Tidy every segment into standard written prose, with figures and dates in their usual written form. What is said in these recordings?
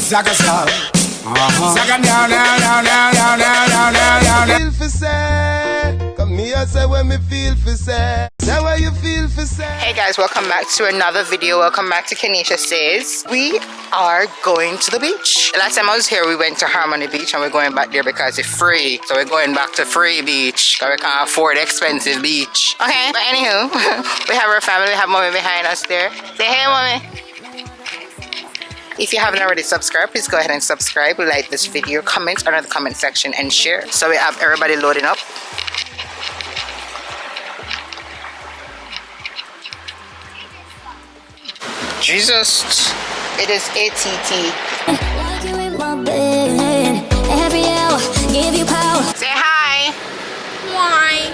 Zaga Zaga. Zaga down, down, down, down, down, down, down, down. Feel for say, come here, say when me feel for say. Say what you feel for say. Hey guys, welcome back to another video. Welcome back to KeneishaSays. We are going to the beach. The last time I was here, we went to Harmony Beach and we're going back there because it's free. So we're going back to free beach because we can't afford expensive beach. Okay, but anywho, we have our family, we have mommy behind us there. Say hey, mommy. If you haven't already subscribed, please go ahead and subscribe, like this video, comment under the comment section and share. So we have everybody loading up. Jesus, it is ATT. Say hi. Why?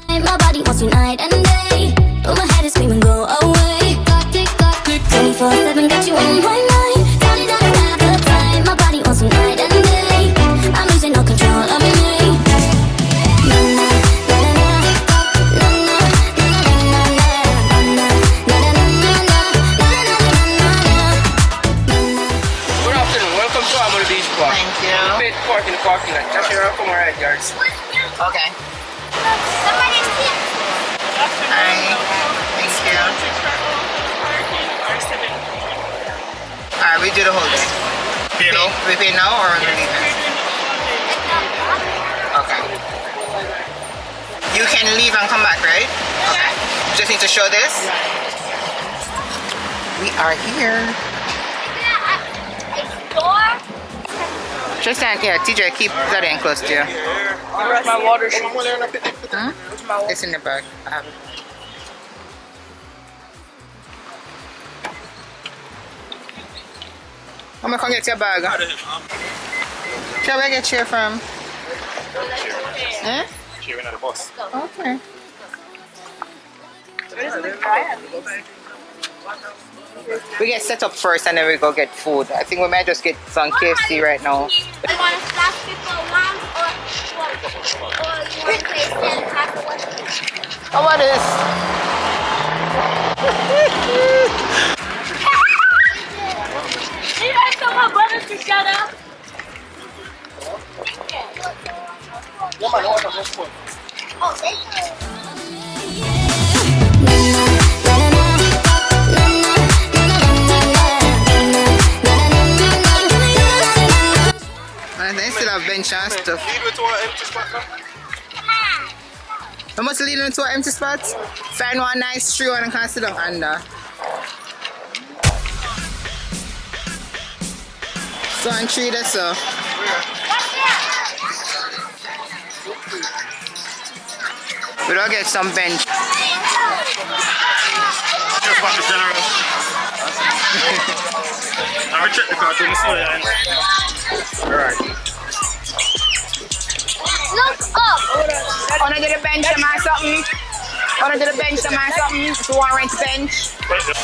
My body wants you night and day, but my head is screaming go away. 24/7 got you on my mind. Daddy, daddy, have the time. My body wants you night and day. I'm losing all control of me. In the parking lot. Just here from our yards. Okay. Somebody's here. Hi. Thank you. Alright, we do the whole day. We pay now or we're leaving? Okay. You can leave and come back, right? Okay. Just need to show this. We are here. Just stand here, TJ, keep that in close to you. Where's my water shoes? Huh? It's in the bag. I have it. I'm gonna come get your bag. Shall we get chair from? Eh? Cheering at the bus. Okay. We get set up first and then we go get food. I think we might just get some KFC right now. You want to stop people one or you want to place and pass the one? How about this? You guys tell my brother to shut up? Oh, thank you. They still have bench and stuff. Lead me to an empty spot now. We must lead into an empty spot. Find one nice tree one and can sit down under. So and tree there, so. We don't get some bench. Just want the general. Now we check the car to the soil. Alright. Look up. Wanna do the bench or something? Wanna do the bench or something? If you want to rent bench.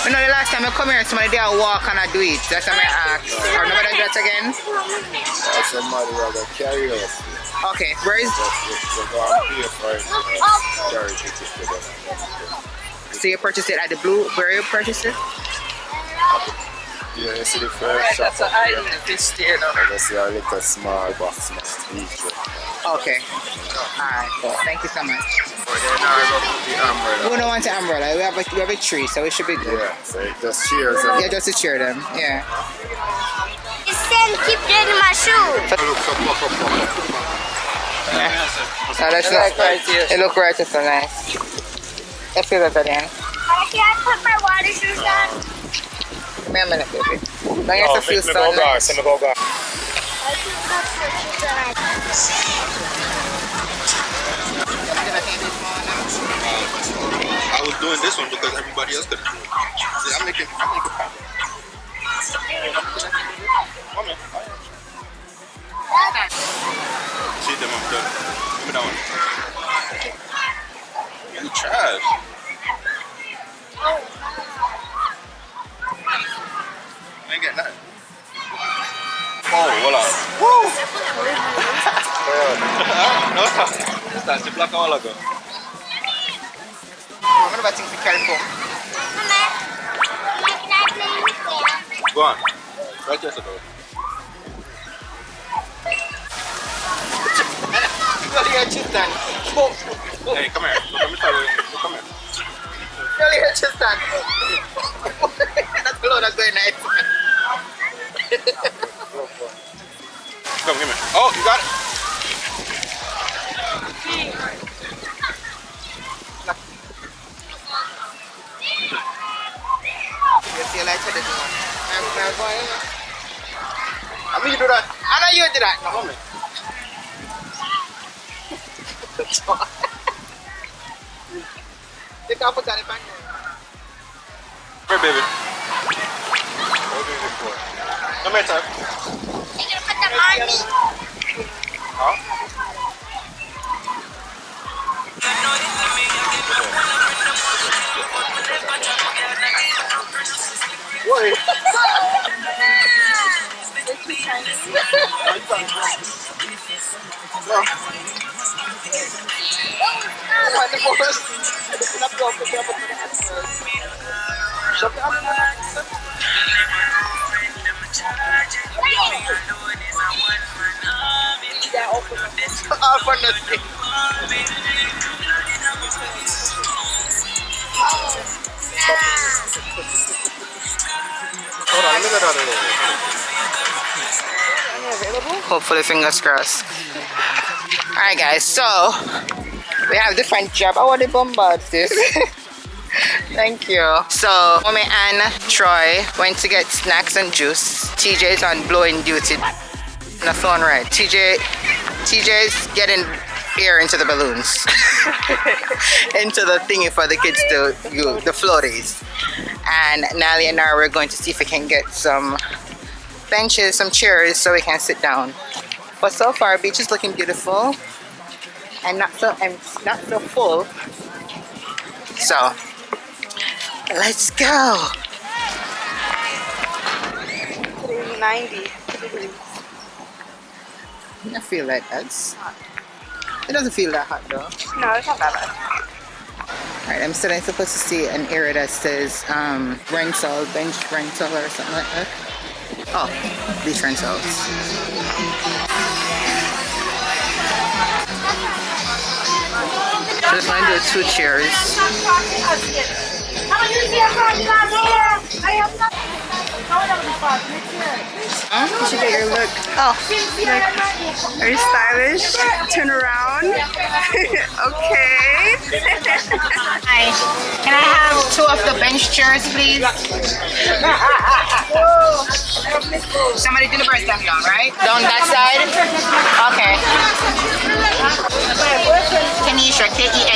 You know the last time I come here, somebody did a walk and I do it. That's why I asked. Or nobody do that again? That's somebody that carry us. Okay, where is... So you purchased it at the Blue? Where you purchased it? Yeah, you see the first shop. That's an island if it's there now. I see a little small box, Okay. Alright, thank you so much. The We don't want an umbrella. We have a tree, so it should be good. yeah, so it just cheers them. Yeah, just to cheer them. Yeah. It's saying keep getting my shoe. No, that's not. It look right, it's so nice. Let's see that again. Can I put my water shoes on? Give me a minute, baby. Don't get to feel sunlight. Send me go back. I was doing this one because everybody else could do it. See, I'm making See them, I'm done. Give me that one. You trash. I ain't getting nothing. Oh, voila. Woo! That's the black all ago. I'm going to think for careful. Mama, can I play? Go on. Right there, though. Hey, come here. Let me tell you. Come here. That's below, that's very nice. Come, give me. Oh, you got it. You see, like, to the door. I mean, you do that. I know you did that. Come on, man. You can't put on it back. Here, baby. Come here, Type. Huh? What? Hold on, let me go down there. Hopefully, fingers crossed. Alright, guys, so we have different job. I want to bombard this. Thank you. So, Mommy and Troy went to get snacks and juice. TJ's on blowing duty. No phone right. TJ's getting air into the balloons. Into the thingy for the kids to use, the floaties. And Nally and I were going to see if we can get some benches, some chairs so we can sit down. But so far, beach is looking beautiful and not so full. So, let's go. 90. I feel like it doesn't feel that hot though. No, it's not that bad. Alright, I'm still supposed to see an area that says rental, bench rental or something like that. Oh, beach rentals. So just want to do 2 chairs. You should get your look. Oh, Are you stylish? Turn around. Okay. hi. Can I have 2 of the bench chairs, please? Somebody do the breast down, right? Down that side? Okay. Keneisha, Keneisha.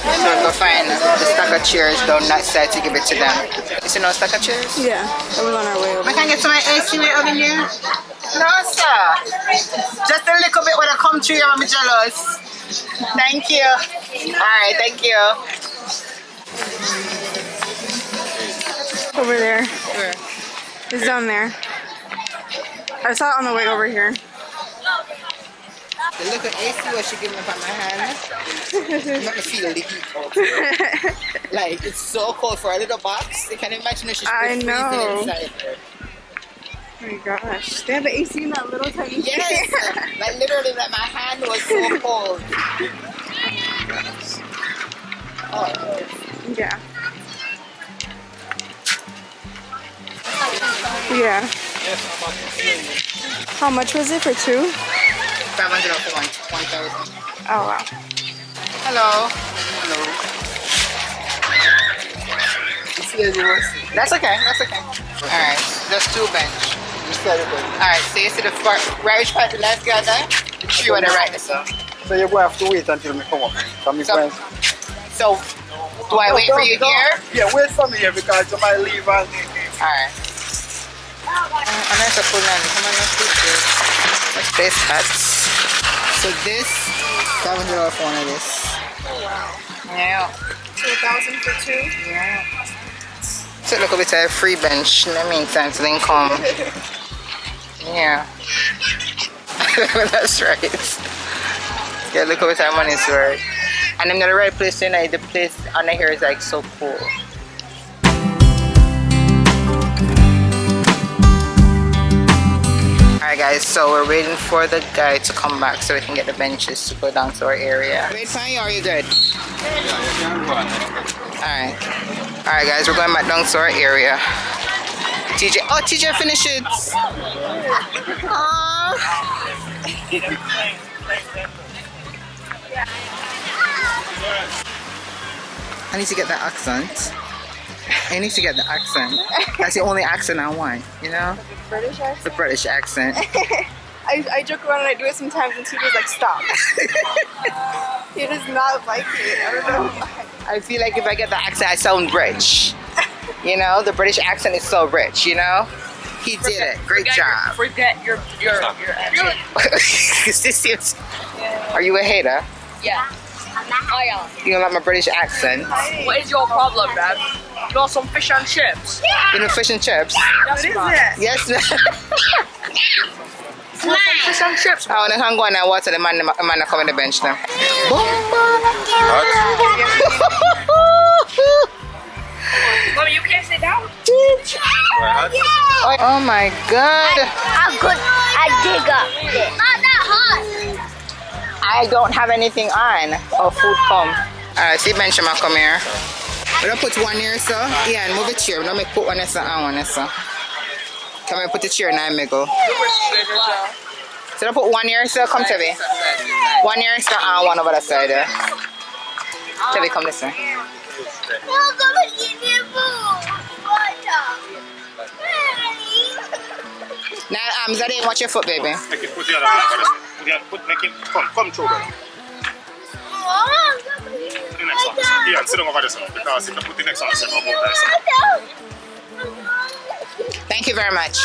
So go find the stack of chairs down that side to give it to them. You see no stack of chairs? Yeah, I was on our way over. I can get some AC way over here? No, sir. Just a little bit when I come to you, I'm jealous. Thank you. Alright, thank you. Over there. Where? It's down there. I saw it on the way over here. The little AC what she gave me on my hand. Make me feel the heat. Like, it's so cold for a little box. You can imagine if she's freezing inside there. Oh my gosh. They have an AC in that little tiny Yes! Like, literally, like, my hand was so cold. Oh, Yeah. Yeah. How much was it for 2? 500 for 1,000. Oh wow. Hello. That's okay. That's okay. All right. Just 2 bench. All right. So you see the right which part the last guy there? The tree on the right. So you're going to have to wait until we come up. So do I wait for you here? Yeah, wait for me here because you might leave and... All right. And that's a full man. Come on, let's do this. What's this hats? So this, $500 for one of this. Oh wow. Yeah. 2,000 for 2? Yeah. So look a bit of a free bench in the meantime so then come. Yeah. That's right. Yeah, look a bit of money's worth. And I'm not the right place, you know, the place under here is like so cool. Alright guys, so we're waiting for the guy to come back so we can get the benches to go down to our area. Wait for you or are you good? Alright. Alright guys, we're going back down to our area. TJ, oh TJ finished it! Aww. I need to get that accent. I need to get the accent. That's the only accent I want, you know? British accent? The British accent. I joke around and I do it sometimes and TJ's like, stop. He does not like it. I don't know why. I feel like if I get the accent, I sound rich. You know, the British accent is so rich, you know? He did it. Great job. Forget your accent. Are you a hater? Yeah. I am. You don't like my British accent? What is your problem, man? You want some fish and chips? You know fish and chips? Yes, What is man. it? Yes, ma'am. Fish and chips. Oh, they can go and water the man come on the bench now. Mommy, you can't sit down. Oh my God. I'm good at dig up. Not that hot. I don't have anything on. Oh, food come. Alright, see Benjamin come here. We don't put one here, so. Yeah, and move a chair. We don't make put one here, so, and one here, so. Come here, put the chair now, me go. So don't put one here, so come to me. One here, so, and one over the side there. Tell me, come this way. I'm gonna give you food. Now, Zadie, watch your foot, baby. Make it put the other one. Make it come through. Put the next one. Yeah, sit down over this one. Because if you put the next one, it's going to go there. Thank you very much.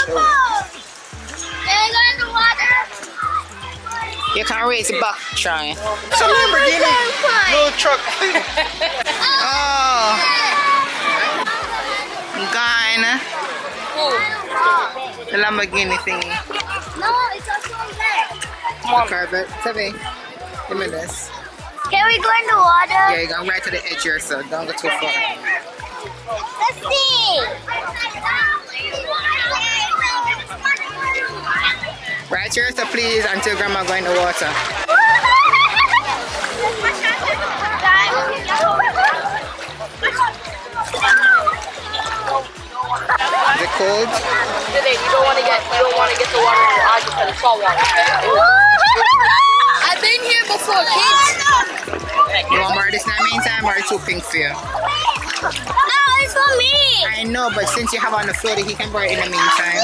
You can raise the back, try. It's a Lamborghini. Little truck. Oh. Gone. The Lamborghini thingy. No, it's also there. Come on, Carpet. Tabi, give me this. Can we go in the water? Yeah, you're going right to the edge here, so don't go too far. Let's see. Right here, so please, until Grandma go in the water. Is it cold? Today, you don't want to get the water in your eyes because it's salt water. I've been here before, kids. You want more of this in the meantime, or it's too pink for you? No, it's for me. I know, but since you have on the floor, he can borrow it in the meantime.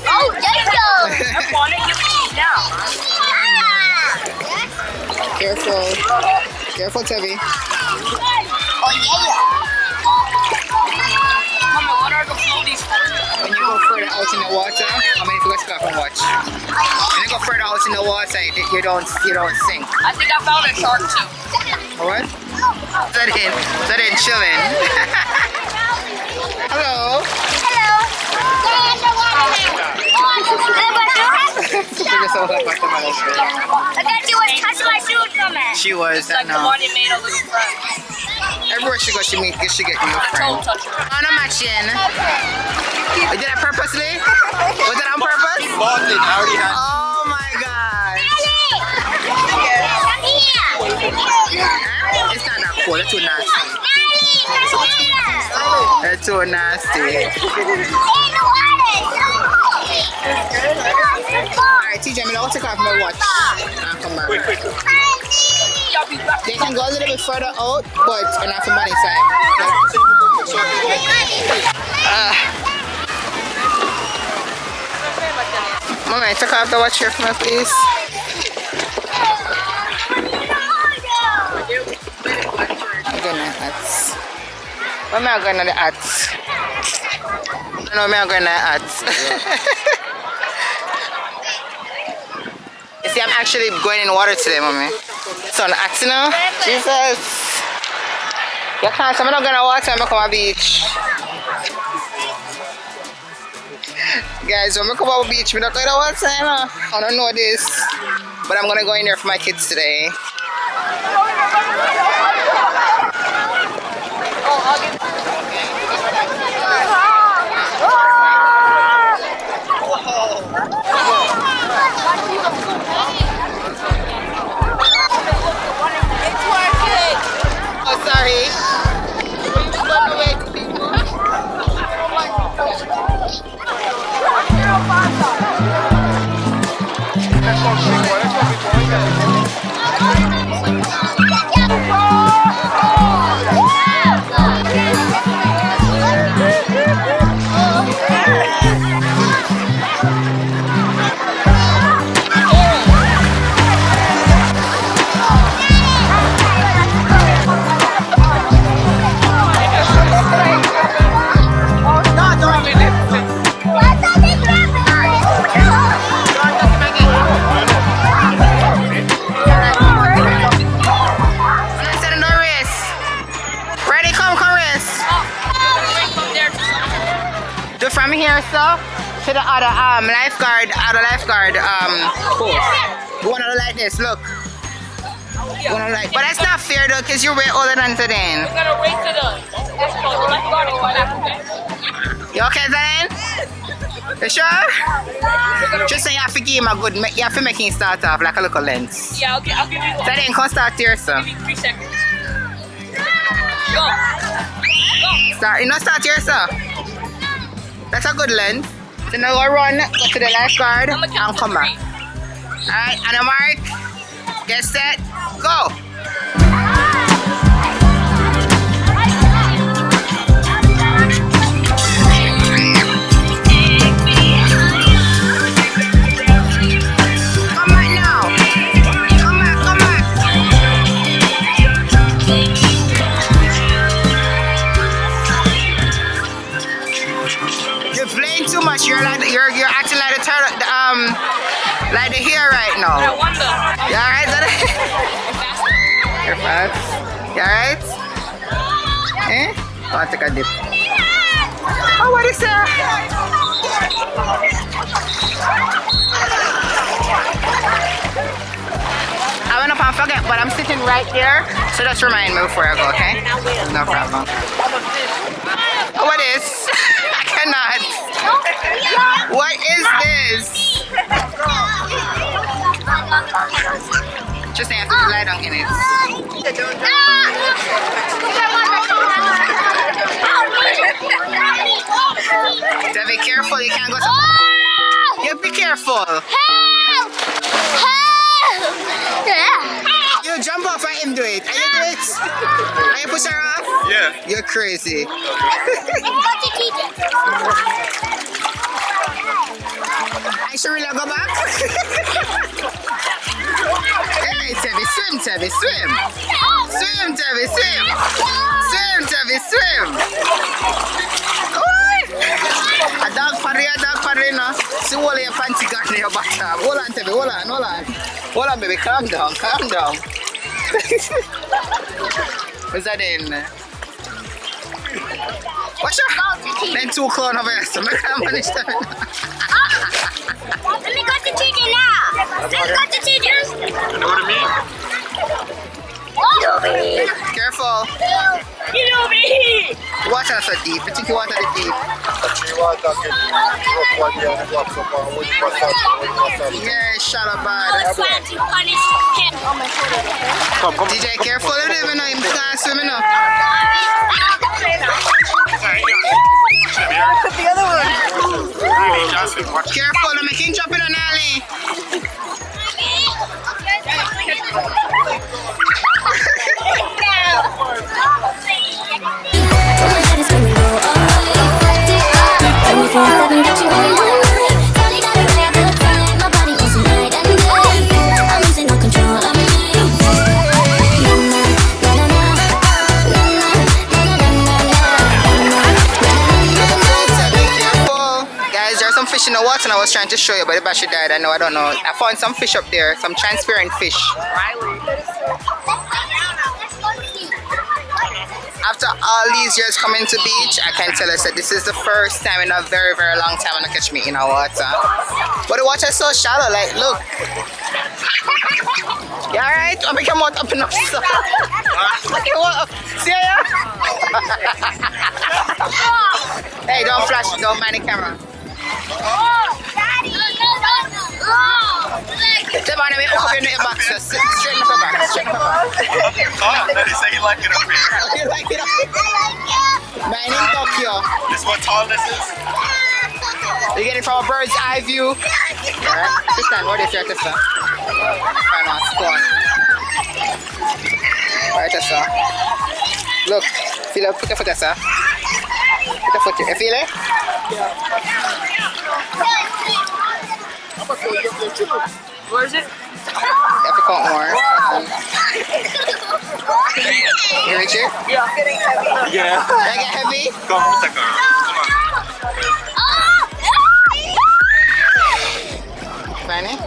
Oh, there you go. That's on it. You can eat now. Careful. Careful, Tabi. Oh, yeah. Mama, what are the floaties for? When you go further out in the water, how many people stop and watch? When you go further out in the water, you don't sink. I think I found a shark too. What? That ain't chilling. Hello. I thought you was touching my shoes from it. She was. Like the one you made a little friend. Everywhere she goes, she get new Toe friends. toucher. On a machine. You did that purposely? Was it on purpose? Bought it. I already had. Oh my God. It's not that cool. It's too nasty. It's too nasty. Alright, TJ, I'm going to take off my watch. I'll come back. They can go a little bit further out, but enough for money time. Mama, take off the watch here for me, please. I'm going to hats. Where am I going to the hats? No, I'm going to the hats. You see, I'm actually going in water today, Mommy. So on hats now? Jesus. You can't, I'm not going to water, I'm going to come to the beach. Guys, when I come to the beach, I'm not going to water, I don't know this. But I'm going to go in there for my kids today. Oh, sorry. Run away to people. From here, so to the other lifeguard post. You wanna like this? Look. You wanna like? But that's not fair though, cause you're way older than Zane. I'm gonna race to the lifeguard and come back, okay? You okay, Zane? You sure? Just say you have to give him a good. You have to make him start off like a little lens. Yeah, okay, I'll give you one. Zane, come start here, sir. Give me 3 seconds. Go. Start. You know, start here, sir. That's a good lens. So now go run, go to the lifeguard, and come back. Alright, on a mark, get set, go! Come back now! Come back, come back! You're playing too much. You're acting like the turtle, like the hare right now. I wonder. You alright? You're fast. You alright? Eh? I want to take a dip. Oh, what is that? I went up and forget, but I'm sitting right there, so just remind me before I go, okay? No problem. Oh, what is? I cannot. What is this? Just say I have to lie down in it. So be careful, you can't go so. You be careful. You jump off and him do it. And you do it? And you push her off? Yeah. You're crazy. I should really go back. Hey, Tevi, swim, Tevi, swim. Swim, Tevi, swim. Swim, Tevi, swim. A dog party, no? See all your fancy got in your bathtub. Hold on, Tevi, hold on, hold on. Hold on, baby, calm down, calm down. What's that in? Watch out! Then 2 clown over here, so I can't manage that. Let me go to chicken now. Let's go to chicken. You know what I mean? Get over here. Careful. Get over here. Watch out so deep. You think you want it deep? Yeah, shut up, bad. Trying to punish him. Come. DJ, careful. You don't even know him can't swim enough. The other one. Careful, don't make him jump in an alley. Fish in the water and I was trying to show you, but the battery died. I don't know. I found some fish up there, some transparent fish. After all these years coming to beach, I can tell us that this is the first time in a very, very long time I'm gonna catch me in a water. But the water is so shallow, like, look. You alright? I'll make your mouth up enough. Okay, what? See ya? Hey, don't flash, don't mind the camera. Oh, Daddy! the man may hook up your back, so straighten up your back. Straighten up your back. Oh, that is saying like it up here. You like it? Mine in Tokyo. This is what tallness is. You get it from a bird's eye view. Alright, Tristan, what is your Tessa? Come on, squat. Alright, Tessa. Look, feel it, put your foot, Tessa. Put your foot, you feel it? Yeah. Where is it? You have to count more. You reach it? Yeah. Getting heavy. Yeah. Did I get heavy? Come on, take her. Find it?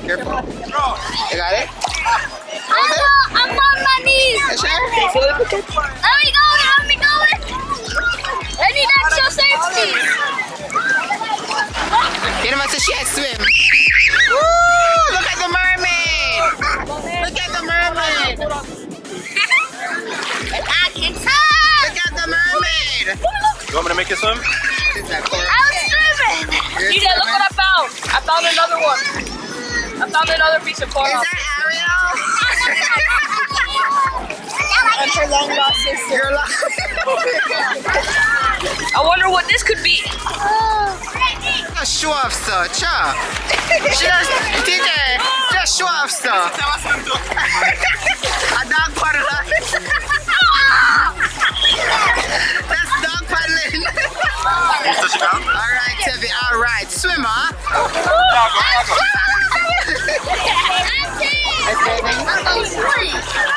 Careful. You got it? I'm on my knees. You sure? Let me go. I need extra safety. You know what she swim? Woo! Look at the mermaid! Look at the mermaid! I can tell. Look at the mermaid! You want me to make you swim? Is that cool? I was swimming. DJ, look what I found. I found another one. I found another piece of Is coral. that Ariel? And her long lost sister. You're like... I wonder what this could be. A show off stuff, cha. She just, TJ, just show off stuff. A dog paddler. That's dog paddling. Alright, Tevi, alright. Swimmer.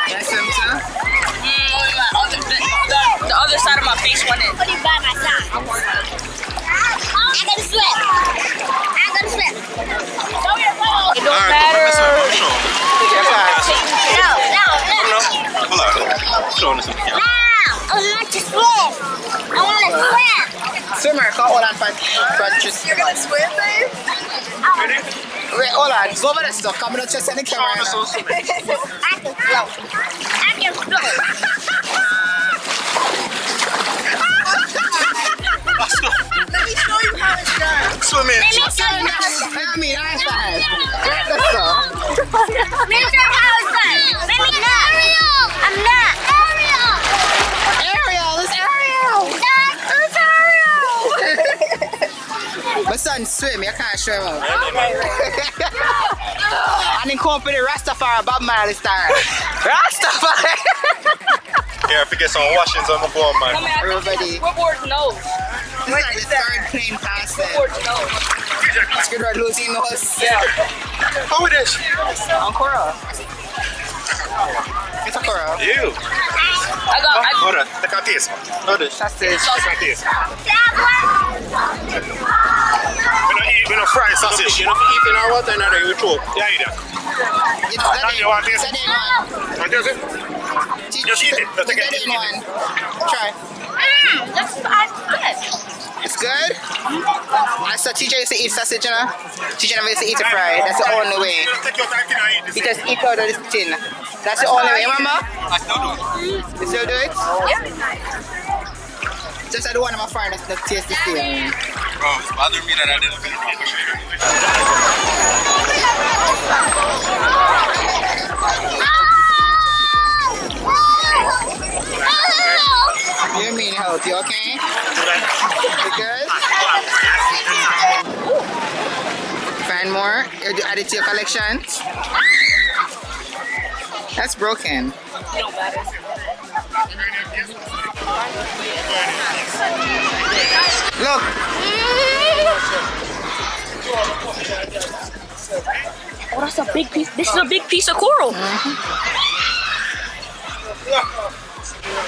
Yes, swim too. The other side of my face went in. Put it by my side. I'm gonna swim. It don't matter. No. Hold on. Show us something. I want to swim. I want to swim. Swimmer, come hold on for just. You're gonna swim, babe? Wait, hold on. Go over the stuff. Come on, just send the camera. I can float. Let me show you how it's done. Swimming. Let me show you how it's done. I mean, I five. That's all. Let me show you how it's done. Let me not. I'm not. Ariel, it's Ariel. It's Ariel. My son swim. You can't swim. And in company, Rastafari, Bob Marley star. Rastafari. Here, I forget some washings on my board, man. Come here, Everybody. what board's nose? This is like the third plane pass then. Board's nose. Skid Row losing nose. Yeah. How it is? On Coral. It's a Coral. You. Hold on, take a taste. Hold this. That's it. Take a taste. We don't fry sausage. You know, if you eat in our water, now you choke. Yeah, eat that. You want this? Want this? Just eat it. Just take it. Eat one. Try. That's good. It's good? I saw TJ used to eat sausage, you know? TJ never used to eat it fried. That's the only way. Take your time to eat this. He just eat out of this tin. That's the only way, remember? I still do it. You still do it? Yeah. Just I don't want my friend that's not taste the same. Bro, it's bothering me that I didn't finish my push. You mean help, you okay? You good? Find more? You add it to your collection? That's broken. Look. Oh, that's a big piece. This is a big piece of coral.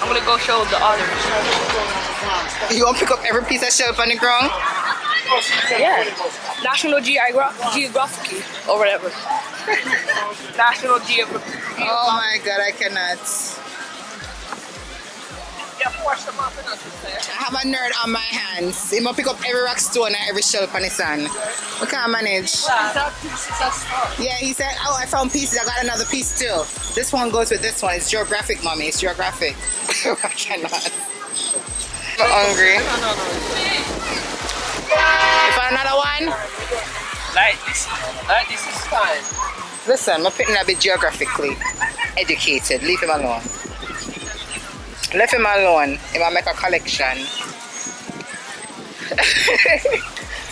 I'm gonna go show the others. You gonna pick up every piece of shell on the ground? Yeah. National Geographic or whatever. National Geographic. Oh my god, I cannot. I have a nerd on my hands. He must pick up every rock stone and every shell on his hand. We can't manage. Yeah, he said, oh, I found pieces. I got another piece too. This one goes with this one. It's geographic, mommy. It's geographic. I cannot. I'm hungry. You found another one? Like this is fine. Listen, I'm putting a bit geographically educated. Leave him alone. Leave him alone. He might make a collection.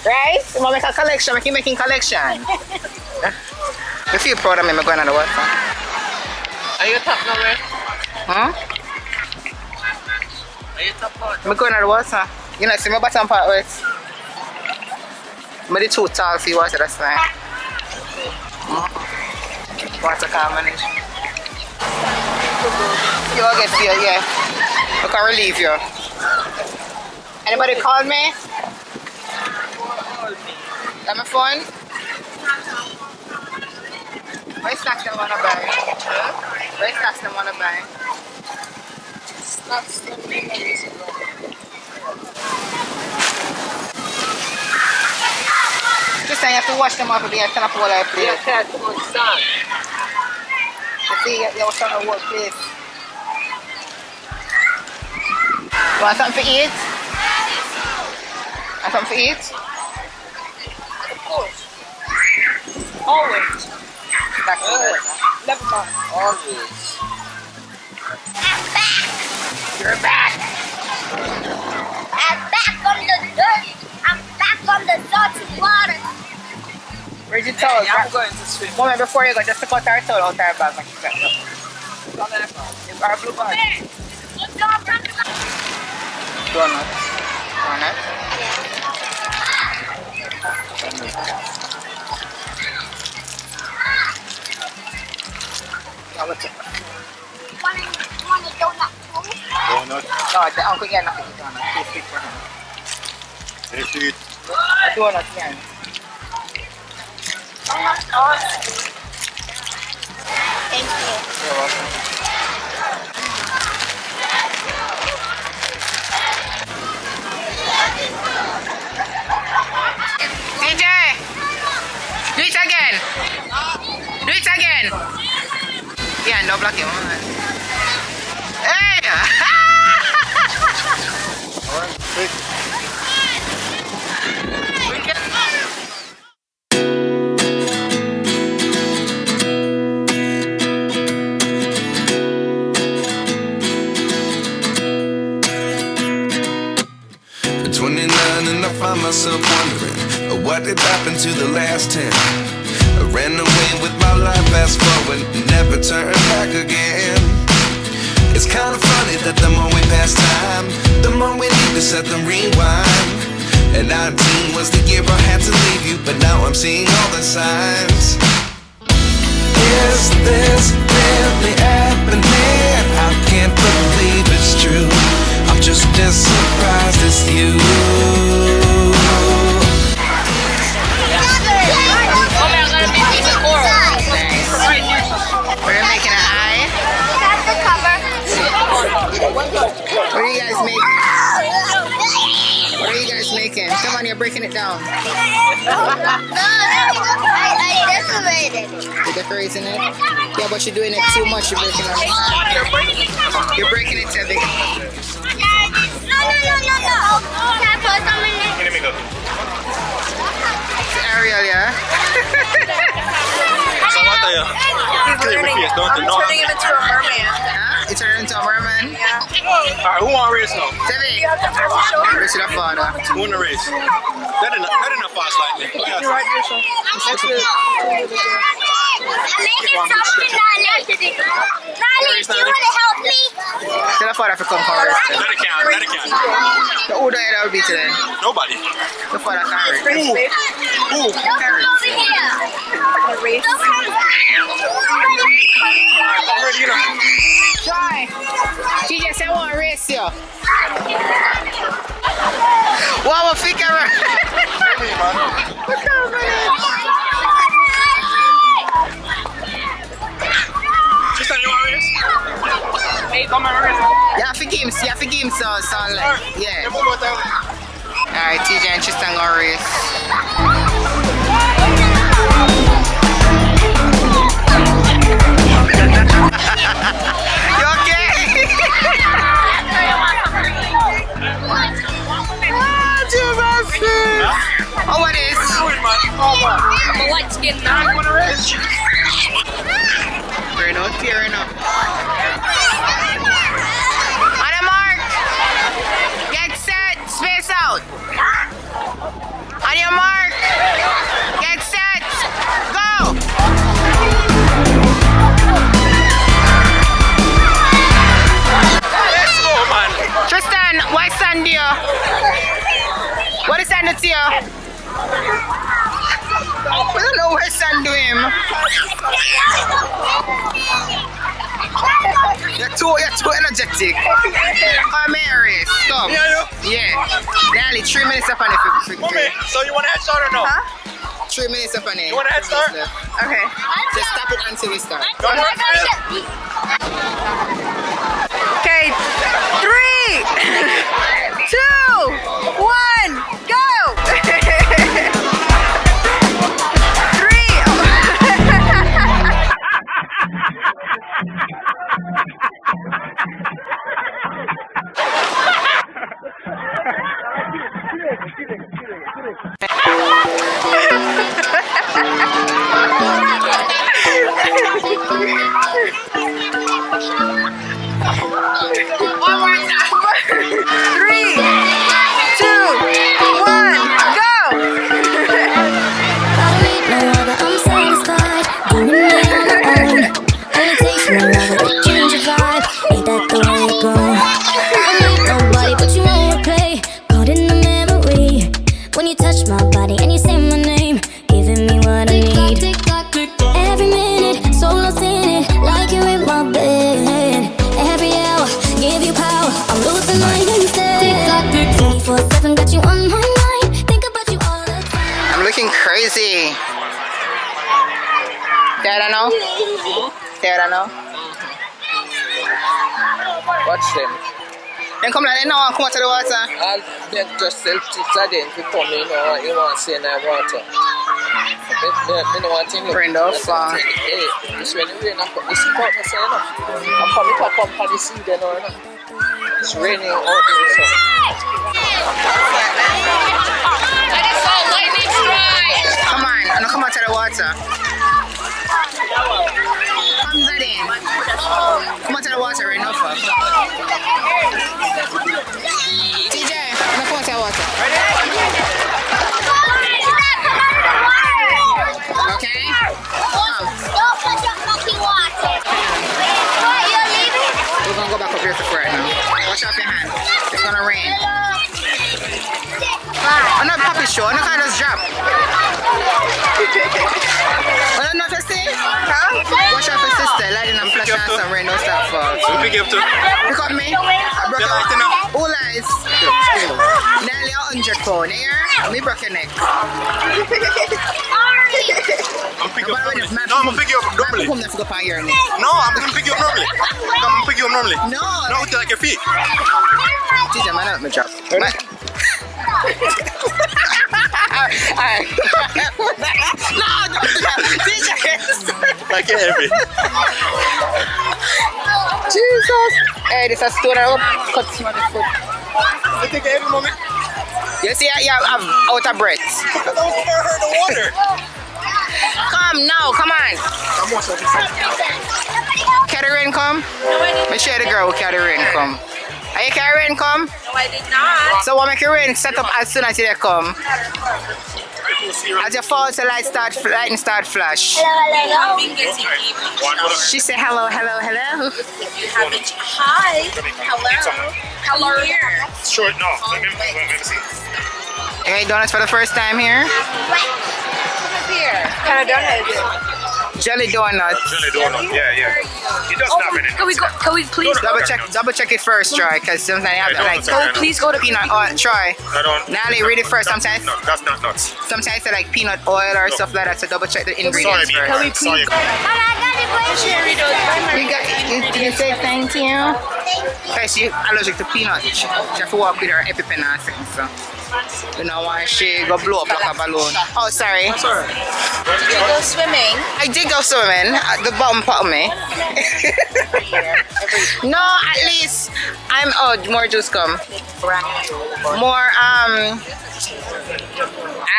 Right? He might make a collection. Make him making collection. I feel proud of me. I'm going on the water. Are you top now, right? Huh? Are you top part? I'm going on the water. You know, see my bottom part wet. I'm too tall for you water, that's fine. Water can't manage. You'll get feel, yeah. I can relieve you. Anybody call me? Got my phone? What snacks them wanna buy? What snacks them wanna buy? Snacks them Just saying you have to wash them off with the turn up all our plate. You can't too much sand. You see, you're trying to work this. Want something to eat? Want something to eat? Of course. Always. That's good. Never mind. Always. You're back. I'm back from the dirt. I'm back from the salty water. Where's your toes? I'm going to swim. Moment before you go, just to cut our toe out our bag. Like you said. It's our blue bag. Donut. Donut. Now what's it? Want a donut too? Donut. No, the uncle again nothing to donut. Too sweet for him. Very sweet. Donut again. Thank you. You're welcome. DJ! Do it again! Do it again! Yeah, no block him. Hey! Alright, quick. At 29 and I find myself wondering what did happen to the last 10. I ran away with my life, fast forward, never turn back again. It's kind of funny that the more we pass time, the more we need to set them rewind. And 19 was the year I had to leave you, but now I'm seeing all the signs. Is this really happening? I can't believe it's true. I'm just as surprised as you. We're making an eye. That's the cover. What are you guys making? What are you guys making? Come on, you're breaking it down. No, I decorated. You're decorating it? Yeah, but you're doing it too much. You're breaking it. You're breaking it too big. No. Can I put some in it? Let me go. It's Ariel, yeah? So what are you? Clear my face, don't you know? Turning him into a merman. Huh? You turned into a merman? Alright, who want to race now? Seven. Race to the father. Who want to race? That didn't fast like me. You're right, Rachel. I'm making something, Lolly. Lolly, do you want to help me? Tell the father to come for race. Let it count, let it count. The older that would be today. Nobody. The father can't race. Who? Don't come over here. Don't come. I'm ready, you know. Try. She just said I want to race you. Wow, a figure. Hey, man. Just you want to race? Hey, come on, race. You have to give him some like, yeah. Alright, TJ and Tristan gonna race. You okay? Jesus! Oh, what is? I'm a light skinned man. We're not tearing up. On a mark. Get set. Space out. On your mark. Get set. Go. Let's go, man. Tristan, why stand here? What is stand to you? We don't know where stand to him. You're too energetic. Come here, Race. Come. Yeah. Nearly 3 minutes up on it. Okay, so you want to head start or no? 3 minutes up on it. You want to head start? Okay. Just stop it until we start. Don't work for it. Okay. 3, 2, 1, go! 24/7 got you on my mind. Think about you all the time. I'm looking crazy. Dad, I know. Dad, I know. Watch them. Then come like, no, come out to the water. I'll just self-teach them if you come in or you want to see in that water. I don't want to Friend of fun. Hey, it's when it rain, it's cold, I say, no. I'm coming to come for the sea then or not. It's raining out there, so. Come on, no, come out to the water. Come in. Come out to the water right now, fuck. TJ, no, come out to the water. Okay? Come. Don't put your fucking water. What, you're leaving? We're gonna go back up here to right now. Wash off your hand. It's gonna rain. I'm not puppy show. I'm not gonna just drop. I don't know if you see. Wash off your sister. Lighting and flash on some rain. Don't stop fall. Who pick you up to? Pick up me. I broke You your lighting up? all eyes. Nearly 100 pounds. Here, me broke your neck. I'm pick you up normally. No, I'm gonna pick you up normally. I'm gonna go on your neck. No, I'm gonna pick you up normally. I'm gonna pick you up normally. No. No, with like your feet. TJ, man, let me drop. Alright. No, don't do that. TJ. Like you're heavy. Jesus. Hey, this is a stone. I cut you on the foot. You think every moment? You see, I'm out of breath. Because I was never heard the water. Come now, come on. Carry rain come? No, I did Make sure the girl will carry rain come. Are you carry rain come? No, I did not. So what make your rain set up as soon as you come? As you fall, the lightning start flash. I have been getting emails. She say hello, hello, hello. You haven't. Hi. Hello. Hello. Here. Short, no. Let me see. You ate donuts for the first time here? Here. Kind of donut. Jelly donuts. Jelly donut. Yeah. It does not mean Can we go? Can we please? Double check it first, Troy, because sometimes you have to like. Can we Please go to peanut oil, Troy. I don't. Nally, read it first. Sometimes, No, that's not nuts. sometimes they like peanut oil or stuff like that. So double check the ingredients Sorry, first. Sorry. You can say thank you. Because she allergic to peanuts. She have to walk with her EpiPen and things. So you know why she go blow up like a balloon. Oh, sorry. Sorry. Did you go swimming? I did go swimming at the bottom part of me. No, at least I'm more juice come. More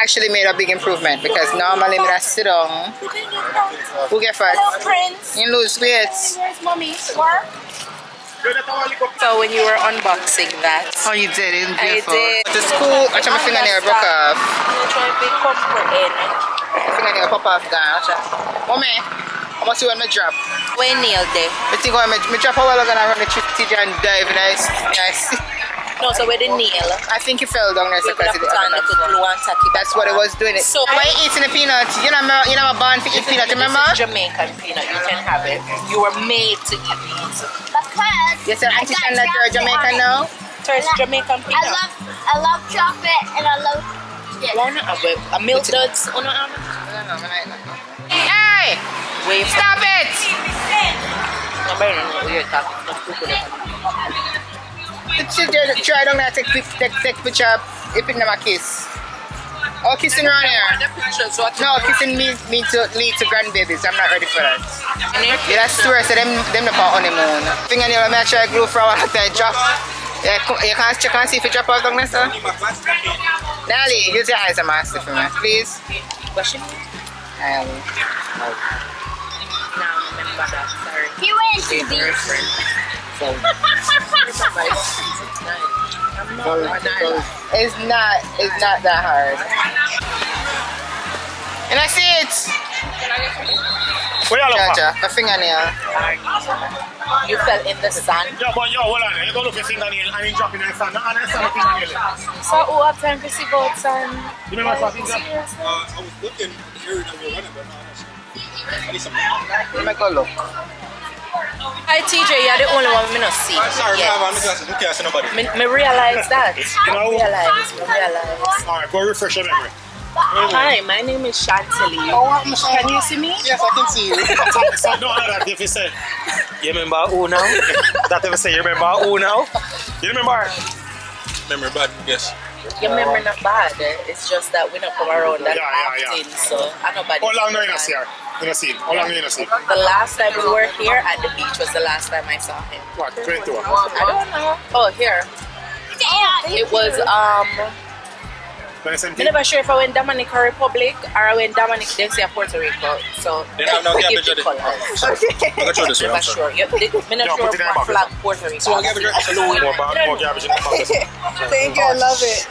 actually made a big improvement because normally me just sit down. Who get fat? Hello, Prince. You lose weight. Where's mommy? Work? So when you were unboxing that, Oh, you did it. I did. The school, watch my fingernail broke off. I'm trying to be comforting. Fingernail pop off down. Mommy, how much you want me drop? When nailed it. I think when me drop a while ago and I run the trip to TJ and dive nice. No, so with the nail. I think you fell down there We could have put on the glue and tack it. That's what it was doing. So why you eating the peanut? You know I'm born to eat peanut, remember? This is Jamaican peanut. You can have it. You were made to eat these. Because Yes, sir. Auntie Shan that you're Jamaican now? So it's Jamaican peanut. I love chocolate and I love this. One of it. A milk duds. Oh no, Hey! wait. Stop it! The children try down there take picture of if it never kiss. Oh, kissing around here. No, kissing means to lead to grandbabies. I'm not ready for that. Yeah, that's true. So them not on honeymoon. Fingernail, I'm going to try glue for a while time. Drop. Yeah, you can't check and see if it drop out down there, sir. Nally, use your eyes and mask for me, please. Now remember that. Sorry. He went to the beach. It's not that hard. And I see it. Where you look Gotcha, a fingernail. You fell in the sand. Yo, but yo, hold on. You go look at your fingernail and you drop in the sand. And the sand fingernail. So who have time to see goats and... You remember something? I was looking here that we're running, but Let me go look. Hi TJ, you're the only one we not see. sorry, yet. I'm can't see nobody. Me realize that. know? Me realize. Alright, go refresh your memory. Hi, my name is Chantilly. Can you see me? Yes, I can see you. So don't know that if you say, you remember who now? That if you say, you remember who now? You remember? Remember, but yes. Your memory not bad. It's just that we don't come around that often, so I nobody. How long do you not see her? You not see him? How long do you not see him? The last time we were here at the beach was the last time I saw him. What, 22? I don't know. Oh, here. It was I'm never sure if I went Dominican Republic or I went Dominican, then say Puerto Rico. So They don't know forgive the the colors. I'm going to this way. Never I'm sorry. sure. I'm not sure put it in the what bucket. flag Puerto Rico. So I'll give it More garbage in the pocket. Thank you, I love it.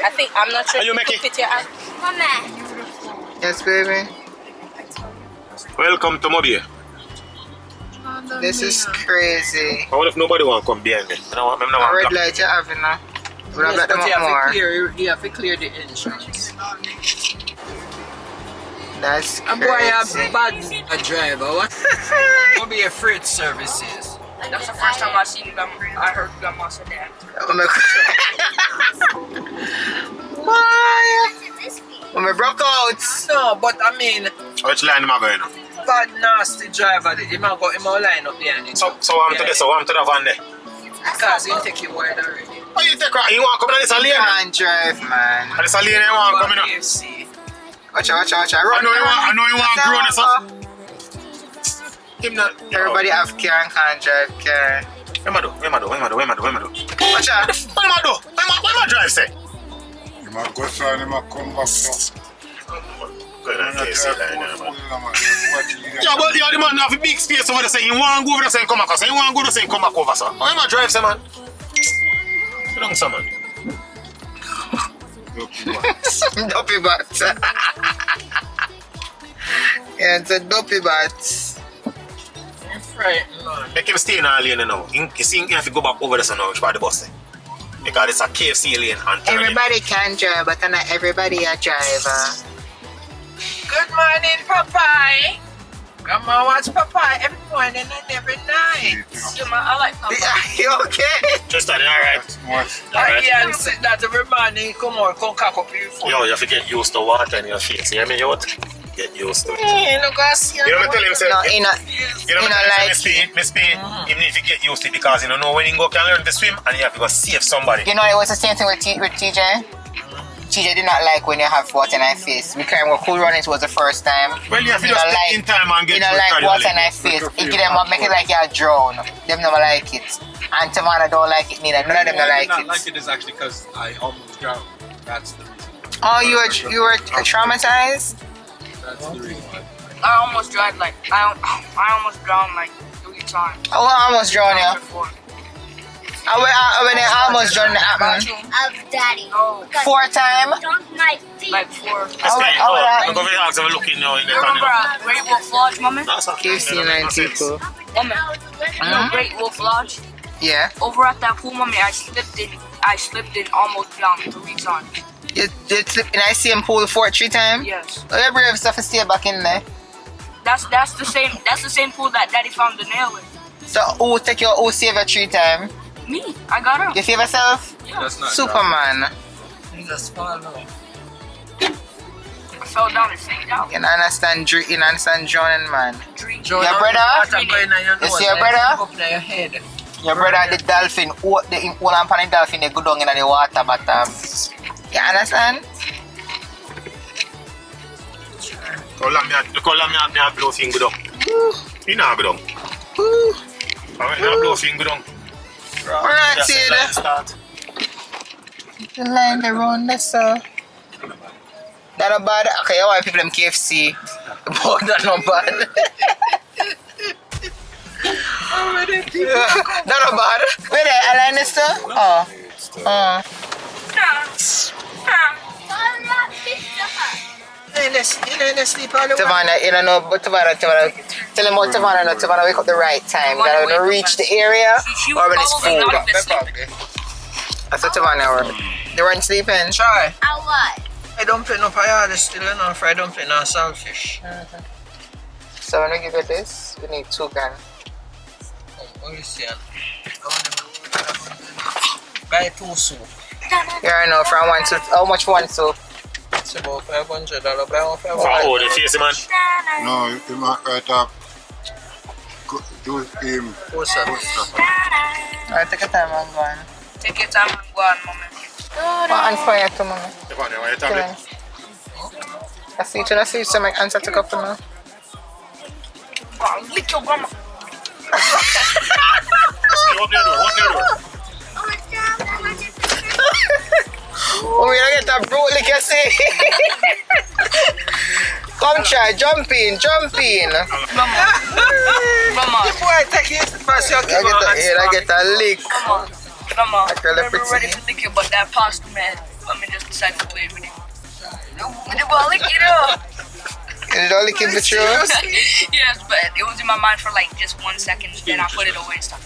I think I'm not sure Are you if making- fit your hand. Mama. Yes, baby. Welcome to Mobile. This is crazy. What if nobody want to come behind me? I don't want them to A red want light you having now. Would have let them up more. You have to clear the entrance. That's A boy a crazy. bad a driver. What? What be a freight services? That's the first time I seen them. I heard Grandma say that. Oh my God. Why? When we broke out. No, but I mean, Which line am I going on? bad nasty driver. He might go line up behind it. So I'm to this, so I'm to the van there. Because he'll take you wide already. Oh, you take right? You want to come in this lane? Can't drive, man. And this lane you want to come in? KFC. Watch out, watch out, watch out. Run, I know you want to grow this up. Him not. Everybody have car and can't drive car. Where am I do? Watch out. What am I drive say? You might go try and come back now. Yeah, but the other man have a big space over there saying you want to go over there saying come back over, you want to go over there saying come back over, sir. How am I drive, say, man? You don't say, man. Dopey bat. Yeah, it's a dopey bat. Right, man. Make him stay in our lane now. You see him have to go back over there so now which part of the bus there. Because it's a KFC lane and Everybody can drive, but not everybody a driver. Good morning, Popeye. Grandma watch Popeye every morning and every night. I like Popeye. You okay? just starting, alright. I can sit that every morning. Come on, come cock up your foot. Yo, you have to get used to water in your face. You hear me, youth? Get used to it. Hey, look, I see You know me tell him, say, No, you know me tell him, like say, Miss P, you need to get used to it because you don't know when you go can learn to swim and you have to go save somebody. You know, it was the same thing with TJ. TJ did not like when you have water in your face. We can't go cool runnings was the first time. Well, you have to just take in time and get you know, like water in your face. It give them up, make it like you're drown. Them never like it. And Tamana don't like it neither. None of them don't like not it. like it is actually because I almost drowned. That's the reason. Oh, you were traumatized? I almost drowned like I almost drowned like 3 times. Oh, I almost drowned you. I almost drowned the Of daddy. No. 4 times. Don't my feet. Like 4. I'm going to ask them looking now in the Remember Great Wolf Lodge, mommy? KFC 9 people. Mommy, you know Great Wolf Lodge? Yeah. Over at that pool, mommy, I slipped in almost drowned 3 times. You slipped in I see him pull 4 3 times? Yes. Oh, you brave stuff and stay back in there. That's the same pool that daddy found the nail in. So who save you 3 times? Me, I got her. You save yourself? That's not Superman. Jesus, fall now. I fell down and fell down. You don't understand drowning, man. Your Your brother? You see your brother? Up in your head. Your brother, the dolphin, all the dolphin, they go down in the water, but you understand? Call me a blow finger down. You know go down. Alright, now blow finger down. Alright, see you. Start. The line around the so. That not bad. Okay, I want people them KFC. But that not bad. That not bad. Where the align this stuff? Oh. You sleep all the way. Tavana, you don't know, but Tavana, tell him about Tavana, no, Tavana wake up the right time. You gotta reach the area or when it's food. That's what Tavana were. They weren't sleeping. Try. I what? I don't play no payada still enough. I don't play no saltfish. So when we give you this, we need 2 guns. What you saying? Buy 2 soup. Yeah, I know, from 1 soup. How much 1 soup? It's about $500. Buy 1 $500. Oh, the face, man. No, you might right up. Do him. What's up? Alright, take your time, I'm going. Take your time and go on, mommy. On fire too, mommy. Stefania, why you tablet? I see you, so my answer to couple now. Lick your grandma. Open your door. Oh, we don't get a bro like you say. Come try, jump in. Mama. The boy take it first. You I get a lick. Mama, I call it we're ready pretty. to lick you, but that pasta man, let me just decide to play with it. The boy lick it up. You don't lick it the truth? Yes, but it was in my mind for like just 1 second, then I put it away and stopped.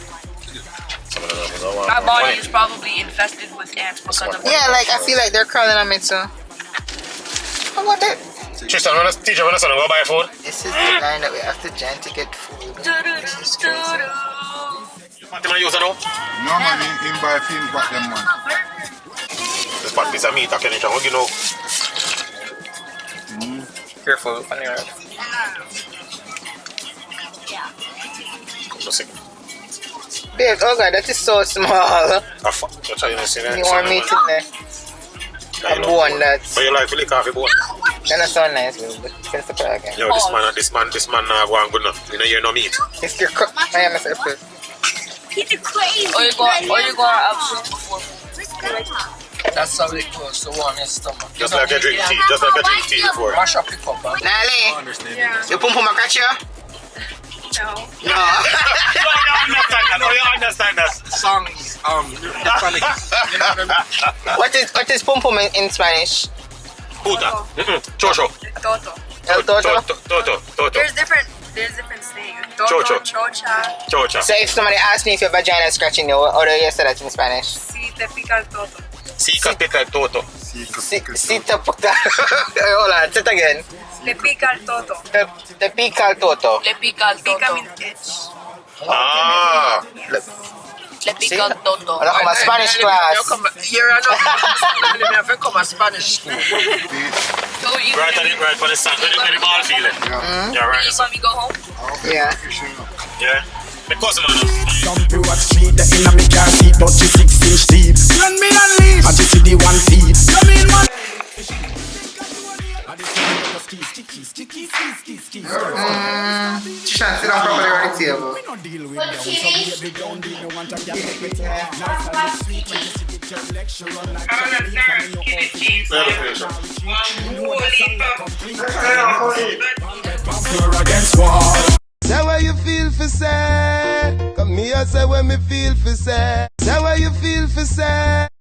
My body is probably infested with ants because of Yeah, like I feel like they're crawling on me too. I want it. Tristan, when teacher, when son go buy food? This is the line that we have to join to get food. This is crazy. Fatima use it now? No man, him buy film back them man. This part piece of meat, I can eat. You know. Careful on your head. Babe, oh god, that is so small. Ah, fuck. That's how you see that. You want meat in there? I'm born that. But you like to lick off your bone? That's so nice, babe. Finish the prayer again. Yo, this man go on good enough. You know you no meat. It's your cook. I am a surprise. He's a crazy. Or you go out soup before. That's how it goes to one stomach. Just like a drink tea. Before. Mash up the cup. Nali, you pum pum a catch you? No. No. You understand that. Songs, Spanish. You know what I mean? What is pum pum in Spanish? Puta. Chocho. Toto. El toto. Toto. There's different sayings. Chocho. Chocha. Chocha. So if somebody asks me if your vagina is scratching you, how do you say that in Spanish? Si te pica el toto. Sika pica el toto. Sita puta. Hold on, say it again. Le pica el toto. Te pica el toto. Le pica el toto. Pica means itch. Ah. Le pica el toto. Hola, como a Spanish class. You're not come a Spanish school. Right on the sand. Where the ball feeling. Yeah, right. You want me to go home? Yeah. Yeah. Because man. Some people watch street, the inner me car seat, but she 6-inch deep. Run me and leave, and she see the 1 feet. Come in, man. Sit down properly on the table. no deal with them. So baby, don't deal, you want to get it with her. Nice and sweet, when you see it, your lecture run like Charlie. From your office, you know that song like complete. Power against wall. Say what you feel for say. Come here, say what me feel for say. Say what you feel for say.